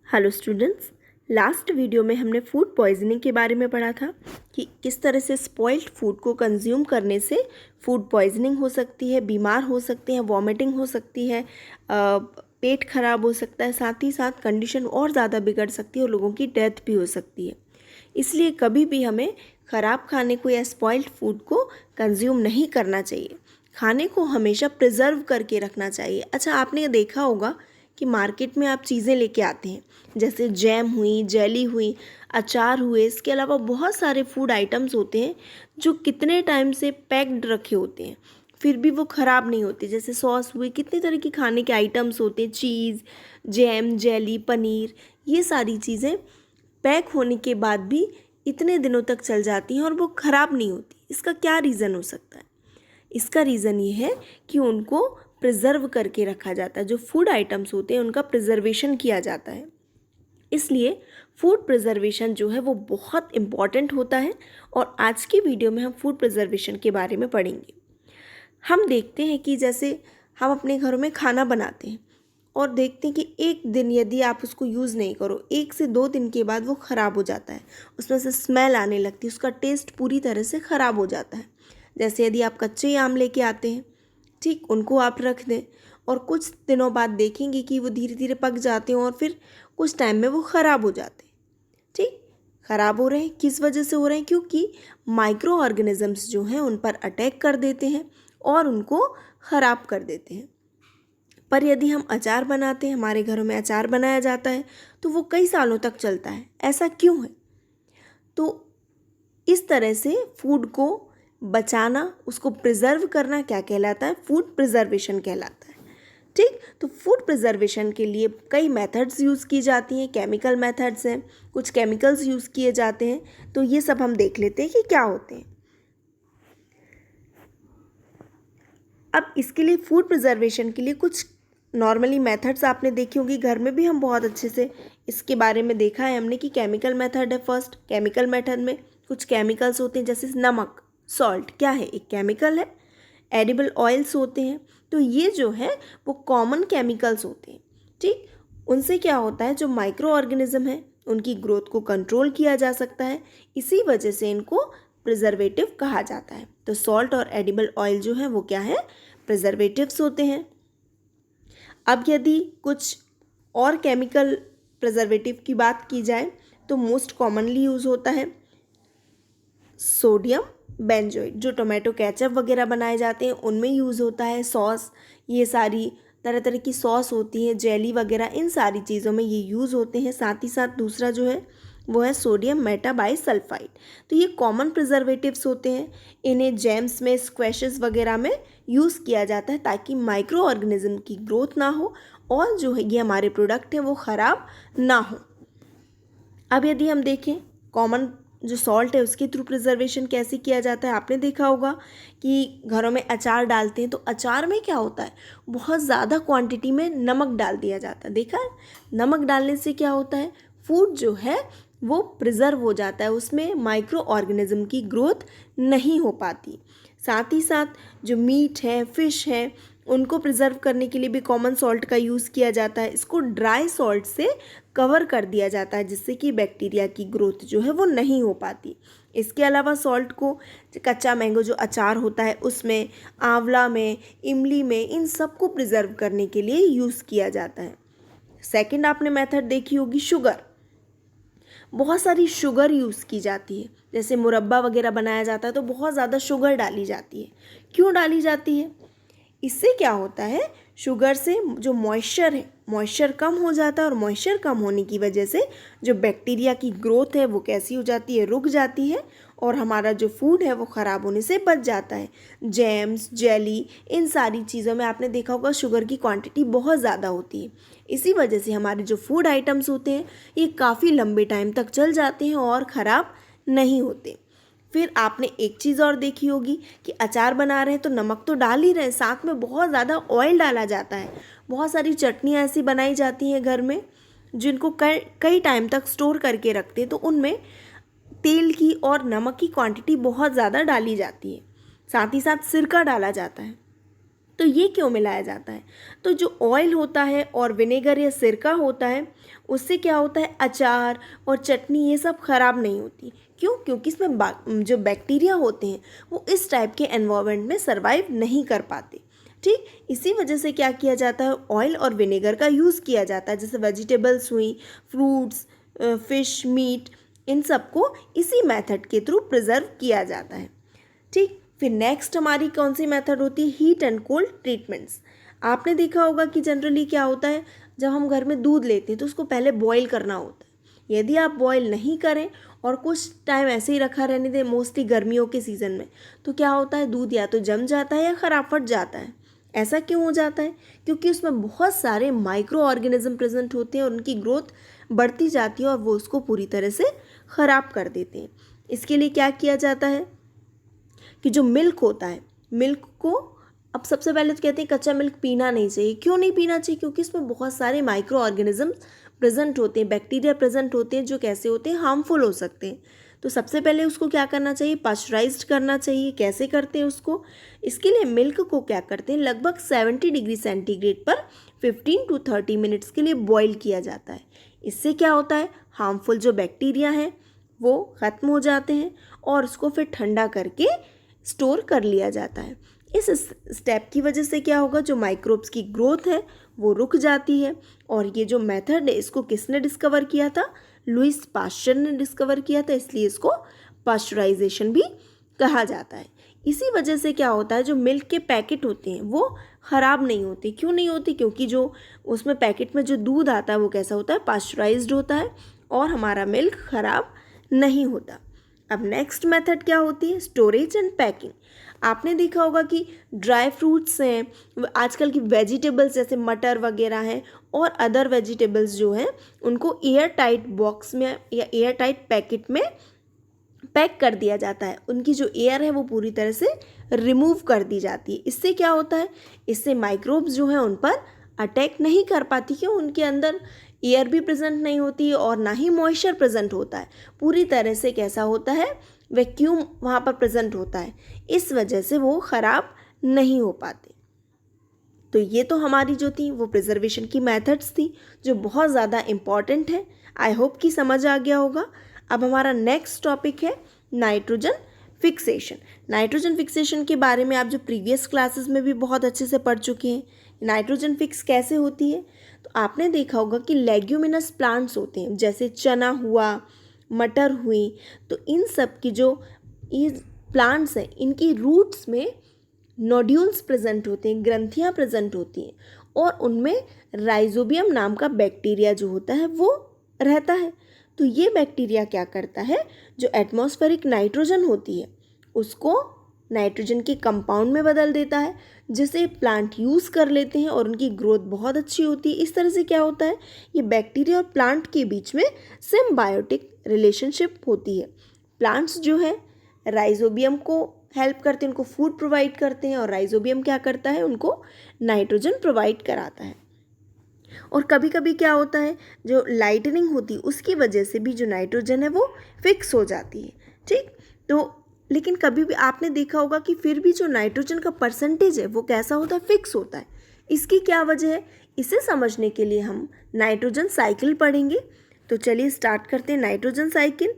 Hello students, last video में हमने food poisoning के बारे में पढ़ा था कि किस तरह से स्पॉइल्ड फूड को कंज्यूम करने से फूड पॉइजनिंग हो सकती है, बीमार हो सकते हैं, वॉमिटिंग हो सकती है, पेट खराब हो सकता है, साथ ही साथ कंडीशन और ज़्यादा बिगड़ सकती है और लोगों की डेथ भी हो सकती है। इसलिए कभी भी हमें ख़राब खाने को या स्पॉइल्ड फूड को कंज्यूम नहीं करना चाहिए। खाने को हमेशा प्रिजर्व करके रखना चाहिए। अच्छा, आपने देखा होगा कि मार्केट में आप चीज़ें लेके आते हैं, जैसे जैम हुई, जेली हुई, अचार हुए, इसके अलावा बहुत सारे फूड आइटम्स होते हैं जो कितने टाइम से पैक्ड रखे होते हैं फिर भी वो ख़राब नहीं होते। जैसे सॉस हुई, कितनी तरह की खाने के आइटम्स होते हैं, चीज़, जैम, जेली, पनीर, ये सारी चीज़ें पैक होने के बाद भी इतने दिनों तक चल जाती हैं और वो ख़राब नहीं होती। इसका क्या रीज़न हो सकता है? इसका रीज़न ये है कि उनको प्रिजर्व करके रखा जाता है। जो फूड आइटम्स होते हैं उनका प्रिजर्वेशन किया जाता है। इसलिए फूड प्रिजर्वेशन जो है वो बहुत इम्पॉर्टेंट होता है और आज की वीडियो में हम फूड प्रिजर्वेशन के बारे में पढ़ेंगे। हम देखते हैं कि जैसे हम अपने घरों में खाना बनाते हैं और देखते हैं कि एक दिन यदि आप उसको यूज़ नहीं करो, 1 से 2 दिन के बाद वो ख़राब हो जाता है, उसमें से स्मेल आने लगती है, उसका टेस्ट पूरी तरह से ख़राब हो जाता है। जैसे यदि आप कच्चे आम लेके आते हैं, ठीक, उनको आप रख दें और कुछ दिनों बाद देखेंगे कि वो धीरे धीरे पक जाते हैं और फिर कुछ टाइम में वो ख़राब हो जाते हैं। ठीक, ख़राब हो रहे हैं, किस वजह से हो रहे हैं? क्योंकि माइक्रो ऑर्गेनिजम्स जो हैं उन पर अटैक कर देते हैं और उनको ख़राब कर देते हैं। पर यदि हम अचार बनाते हैं, हमारे घरों में अचार बनाया जाता है, तो वो कई सालों तक चलता है। ऐसा क्यों है? तो इस तरह से फूड को बचाना, उसको प्रिजर्व करना क्या कहलाता है? फूड प्रिजर्वेशन कहलाता है। ठीक, तो फूड प्रिजर्वेशन के लिए कई मेथड्स यूज़ की जाती हैं, केमिकल मेथड्स हैं, कुछ केमिकल्स यूज़ किए जाते हैं। तो ये सब हम देख लेते हैं कि क्या होते हैं। अब इसके लिए फूड प्रिजर्वेशन के लिए कुछ नॉर्मली मेथड्स आपने देखी होंगी, घर में भी हम बहुत अच्छे से इसके बारे में देखा है हमने कि केमिकल मेथड है। फर्स्ट, केमिकल मेथड में कुछ केमिकल्स होते हैं, जैसे नमक, सॉल्ट, क्या है? एक केमिकल है। एडिबल ऑयल्स होते हैं। तो ये जो है वो कॉमन केमिकल्स होते हैं। ठीक, उनसे क्या होता है, जो माइक्रो ऑर्गेनिज्म है उनकी ग्रोथ को कंट्रोल किया जा सकता है। इसी वजह से इनको प्रिजर्वेटिव कहा जाता है। तो सॉल्ट और एडिबल ऑयल जो है वो क्या है? प्रिजर्वेटिव्स होते हैं। अब यदि कुछ और केमिकल प्रिजर्वेटिव की बात की जाए तो मोस्ट कॉमनली यूज़ होता है सोडियम बेंजोएट, जो टोमेटो केचप वगैरह बनाए जाते हैं उनमें यूज़ होता है। सॉस, ये सारी तरह तरह की सॉस होती हैं, जेली वगैरह, इन सारी चीज़ों में ये यूज़ होते हैं। साथ ही साथ दूसरा जो है वो है सोडियम मेटाबाइसल्फाइड। तो ये कॉमन प्रिजर्वेटिव्स होते हैं। इन्हें जैम्स में, स्क्वैशेस वगैरह में यूज़ किया जाता है ताकि माइक्रो ऑर्गेनिज्म की ग्रोथ ना हो और जो है ये हमारे प्रोडक्ट हैं वो ख़राब ना हो। अब यदि हम देखें कॉमन जो सॉल्ट है उसके थ्रू प्रिजर्वेशन कैसे किया जाता है, आपने देखा होगा कि घरों में अचार डालते हैं तो अचार में क्या होता है, बहुत ज़्यादा क्वांटिटी में नमक डाल दिया जाता है। देखा है? नमक डालने से क्या होता है, फूड जो है वो प्रिजर्व हो जाता है, उसमें माइक्रो ऑर्गेनिज्म की ग्रोथ नहीं हो पाती। साथ ही साथ जो मीट है, फिश है, उनको प्रिजर्व करने के लिए भी कॉमन सॉल्ट का यूज़ किया जाता है। इसको ड्राई सॉल्ट से कवर कर दिया जाता है जिससे कि बैक्टीरिया की ग्रोथ जो है वो नहीं हो पाती। इसके अलावा सॉल्ट को कच्चा मैंगो जो अचार होता है उसमें, आंवला में, इमली में, इन सब को प्रिजर्व करने के लिए यूज़ किया जाता है। सेकंड आपने मेथड देखी होगी शुगर। बहुत सारी शुगर यूज़ की जाती है, जैसे मुरब्बा वगैरह बनाया जाता है तो बहुत ज़्यादा शुगर डाली जाती है। क्यों डाली जाती है? इससे क्या होता है, शुगर से जो मॉइस्चर है, मॉइस्चर कम हो जाता है और मॉइस्चर कम होने की वजह से जो बैक्टीरिया की ग्रोथ है वो कैसी हो जाती है, रुक जाती है और हमारा जो फूड है वो ख़राब होने से बच जाता है। जैम्स, जेली, इन सारी चीज़ों में आपने देखा होगा शुगर की क्वांटिटी बहुत ज़्यादा होती है। इसी वजह से हमारे जो फूड आइटम्स होते हैं ये काफ़ी लंबे टाइम तक चल जाते हैं और ख़राब नहीं होते। फिर आपने एक चीज़ और देखी होगी कि अचार बना रहे हैं तो नमक तो डाल ही रहे हैं, साथ में बहुत ज़्यादा ऑयल डाला जाता है। बहुत सारी चटनियाँ ऐसी बनाई जाती हैं घर में जिनको कई टाइम तक स्टोर करके रखते हैं तो उनमें तेल की और नमक की क्वांटिटी बहुत ज़्यादा डाली जाती है। साथ ही साथ सिरका डाला जाता है। तो ये क्यों मिलाया जाता है? तो जो ऑयल होता है और विनेगर या सिरका होता है, उससे क्या होता है, अचार और चटनी ये सब ख़राब नहीं होती। क्यों? क्योंकि इसमें जो बैक्टीरिया होते हैं वो इस टाइप के एनवायरनमेंट में सर्वाइव नहीं कर पाते। ठीक, इसी वजह से क्या किया जाता है, ऑयल और विनेगर का यूज़ किया जाता है। जैसे वेजिटेबल्स हुई, फ्रूट्स, फिश, मीट, इन सबको इसी मेथड के थ्रू प्रिजर्व किया जाता है। ठीक, फिर नेक्स्ट हमारी कौन सी मेथड होती है, हीट एंड कोल्ड ट्रीटमेंट्स। आपने देखा होगा कि जनरली क्या होता है, जब हम घर में दूध लेते हैं तो उसको पहले बॉईल करना होता है। यदि आप बॉईल नहीं करें और कुछ टाइम ऐसे ही रखा रहने दें, मोस्टली गर्मियों के सीज़न में, तो क्या होता है, दूध या तो जम जाता है या ख़राब फट जाता है। ऐसा क्यों हो जाता है? क्योंकि उसमें बहुत सारे माइक्रो ऑर्गेनिज्म प्रेजेंट होते हैं और उनकी ग्रोथ बढ़ती जाती है और वो उसको पूरी तरह से ख़राब कर देते हैं। इसके लिए क्या किया जाता है कि जो मिल्क होता है, मिल्क को अब सबसे पहले तो कहते हैं कच्चा मिल्क पीना नहीं चाहिए। क्यों नहीं पीना चाहिए? क्योंकि इसमें बहुत सारे माइक्रो ऑर्गेनिज्म प्रेजेंट होते हैं, बैक्टीरिया प्रेजेंट होते हैं जो कैसे होते हैं, हार्मफुल हो सकते हैं। तो सबसे पहले उसको क्या करना चाहिए, पाश्चराइज्ड करना चाहिए। कैसे करते हैं उसको? इसके लिए मिल्क को क्या करते हैं, लगभग 70 डिग्री सेंटीग्रेड पर 15 to 30 मिनट्स के लिए बॉईल किया जाता है। इससे क्या होता है, हार्मफुल जो बैक्टीरिया हैं वो ख़त्म हो जाते हैं और उसको फिर ठंडा करके स्टोर कर लिया जाता है। इस स्टेप की वजह से क्या होगा, जो माइक्रोब्स की ग्रोथ है वो रुक जाती है। और ये जो मेथड है इसको किसने डिस्कवर किया था, लुईस पाश्चर ने डिस्कवर किया था, इसलिए इसको पाश्चराइजेशन भी कहा जाता है। इसी वजह से क्या होता है, जो मिल्क के पैकेट होते हैं वो ख़राब नहीं होते। क्यों नहीं होती? क्योंकि जो उसमें पैकेट में जो दूध आता है वो कैसा होता है, पाश्चराइज्ड होता है और हमारा मिल्क ख़राब नहीं होता। अब नेक्स्ट मेथड क्या होती है, स्टोरेज एंड पैकिंग। आपने देखा होगा कि ड्राई फ्रूट्स हैं, आजकल की वेजिटेबल्स जैसे मटर वगैरह हैं और अदर वेजिटेबल्स जो हैं उनको एयर टाइट बॉक्स में या एयर टाइट पैकेट में पैक कर दिया जाता है। उनकी जो एयर है वो पूरी तरह से रिमूव कर दी जाती है। इससे क्या होता है, इससे माइक्रोब्स जो हैं उन पर अटैक नहीं कर पाती। क्यों? उनके अंदर एयर भी प्रेजेंट नहीं होती और ना ही मॉइस्चर प्रेजेंट होता है। पूरी तरह से कैसा होता है, वैक्यूम वहाँ पर प्रेजेंट होता है। इस वजह से वो ख़राब नहीं हो पाते। तो ये तो हमारी जो थी वो प्रिजर्वेशन की मेथड्स थी जो बहुत ज़्यादा इम्पॉर्टेंट है। आई होप कि समझ आ गया होगा। अब हमारा नेक्स्ट टॉपिक है नाइट्रोजन फिक्सेशन। नाइट्रोजन फिक्सेशन के बारे में आप जो प्रीवियस क्लासेस में भी बहुत अच्छे से पढ़ चुके हैं। नाइट्रोजन फिक्स कैसे होती है, तो आपने देखा होगा कि लेग्यूमिनस प्लांट्स होते हैं, जैसे चना हुआ, मटर हुई, तो इन सब की जो ये प्लांट्स हैं इनकी रूट्स में नोड्यूल्स प्रेजेंट होते हैं, ग्रंथियाँ प्रेजेंट होती हैं और उनमें राइजोबियम नाम का बैक्टीरिया जो होता है वो रहता है। तो ये बैक्टीरिया क्या करता है, जो एटमॉस्फेरिक नाइट्रोजन होती है उसको नाइट्रोजन के कंपाउंड में बदल देता है, जिसे प्लांट यूज़ कर लेते हैं और उनकी ग्रोथ बहुत अच्छी होती है। इस तरह से क्या होता है, ये बैक्टीरिया और प्लांट के बीच में सिम्बायोटिक रिलेशनशिप होती है। प्लांट्स जो है राइजोबियम को हेल्प करते हैं, उनको फूड प्रोवाइड करते हैं और राइजोबियम क्या करता है, उनको नाइट्रोजन प्रोवाइड कराता है। और कभी कभी क्या होता है, जो लाइटनिंग होती है उसकी वजह से भी जो नाइट्रोजन है वो फिक्स हो जाती है। ठीक, तो लेकिन कभी भी आपने देखा होगा कि फिर भी जो नाइट्रोजन का परसेंटेज है वो कैसा होता है, फिक्स होता है। इसकी क्या वजह है, इसे समझने के लिए हम नाइट्रोजन साइकिल पढ़ेंगे। तो चलिए स्टार्ट करते हैं नाइट्रोजन साइकिल।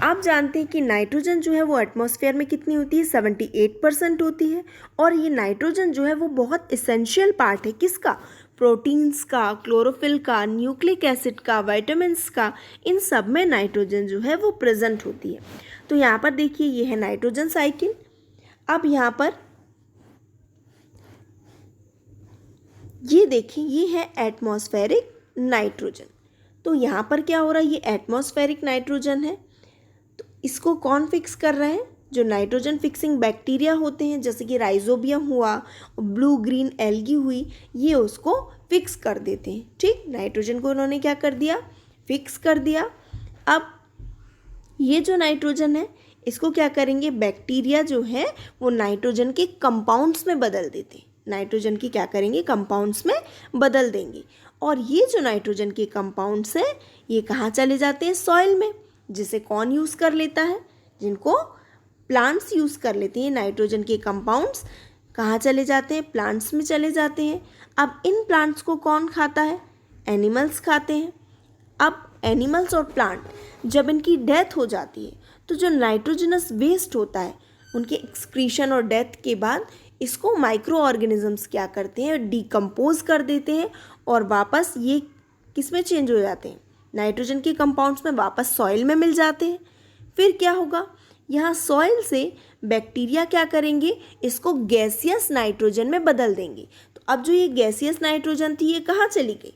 आप जानते हैं कि नाइट्रोजन जो है वो एटमॉस्फेयर में कितनी होती है, 78% होती है। और ये नाइट्रोजन जो है वो बहुत इसेंशियल पार्ट है किसका, प्रोटीन्स का, क्लोरोफिल का, न्यूक्लिक एसिड का, विटामिन्स का, इन सब में नाइट्रोजन जो है वो प्रेजेंट होती है। तो यहाँ पर देखिए ये है नाइट्रोजन साइकिल। अब यहाँ पर ये देखिए ये है एटमॉस्फेरिक नाइट्रोजन। तो यहाँ पर क्या हो रहा है, ये एटमॉस्फेरिक नाइट्रोजन है। तो इसको कौन फिक्स कर रहा है, जो नाइट्रोजन फिक्सिंग बैक्टीरिया होते हैं जैसे कि राइजोबियम हुआ, ब्लू ग्रीन एल्गी हुई, ये उसको फिक्स कर देते हैं। ठीक, नाइट्रोजन को उन्होंने क्या कर दिया, फिक्स कर दिया। अब ये जो नाइट्रोजन है इसको क्या करेंगे, बैक्टीरिया जो है वो नाइट्रोजन के कंपाउंड्स में बदल देते हैं। नाइट्रोजन की क्या करेंगे, कंपाउंड्स में बदल देंगे। और ये जो नाइट्रोजन के कंपाउंड्स हैं ये कहाँ चले जाते हैं, सॉइल में, जिसे कौन यूज़ कर लेता है, जिनको प्लांट्स यूज़ कर लेते हैं। नाइट्रोजन के कंपाउंड्स कहाँ चले जाते हैं? प्लांट्स में चले जाते हैं। अब इन प्लांट्स को कौन खाता है? एनिमल्स खाते हैं। अब एनिमल्स और प्लांट जब इनकी डेथ हो जाती है तो जो नाइट्रोजनस वेस्ट होता है उनके एक्सक्रीशन और डेथ के बाद इसको माइक्रो ऑर्गेनिजम्स क्या करते हैं? डिकम्पोज कर देते हैं और वापस ये किस में चेंज हो जाते हैं? नाइट्रोजन के कंपाउंड्स में वापस सॉइल में मिल जाते हैं। फिर क्या होगा? यहाँ सॉइल से बैक्टीरिया क्या करेंगे? इसको गैसियस नाइट्रोजन में बदल देंगे। तो अब जो ये गैसियस नाइट्रोजन थी ये कहाँ चली गई?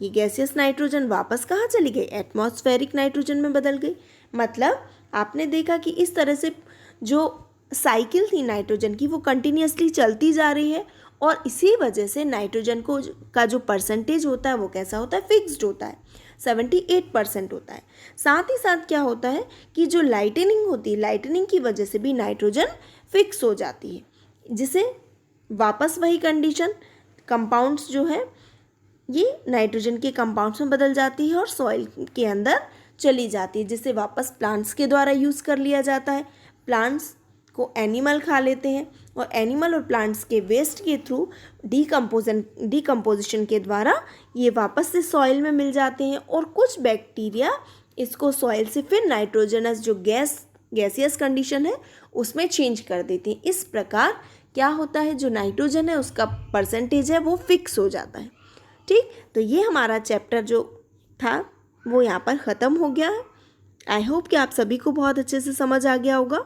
ये गैसियस नाइट्रोजन वापस कहाँ चली गई? एटमॉस्फेरिक नाइट्रोजन में बदल गई। मतलब आपने देखा कि इस तरह से जो साइकिल थी नाइट्रोजन की वो कंटिन्यूसली चलती जा रही है और इसी वजह से नाइट्रोजन को का जो परसेंटेज होता है वो कैसा होता है? फिक्स्ड होता है, 78% होता है। साथ ही साथ क्या होता है कि जो लाइटनिंग होती है, लाइटनिंग की वजह से भी नाइट्रोजन फिक्स हो जाती है, जिसे वापस वही कंडीशन कंपाउंड्स जो है ये नाइट्रोजन के कंपाउंड्स में बदल जाती है और सॉइल के अंदर चली जाती है, जिसे वापस प्लांट्स के द्वारा यूज़ कर लिया जाता है। प्लांट्स को एनिमल खा लेते हैं और एनिमल और प्लांट्स के वेस्ट के थ्रू डिकम्पोजिशन के द्वारा ये वापस से सॉइल में मिल जाते हैं और कुछ बैक्टीरिया इसको सॉइल से फिर नाइट्रोजनस जो गैसियस कंडीशन है उसमें चेंज कर देते हैं। इस प्रकार क्या होता है? जो नाइट्रोजन है उसका परसेंटेज है वो फिक्स हो जाता है। ठीक, तो ये हमारा चैप्टर जो था वो यहाँ पर ख़त्म हो गया है। आई होप कि आप सभी को बहुत अच्छे से समझ आ गया होगा।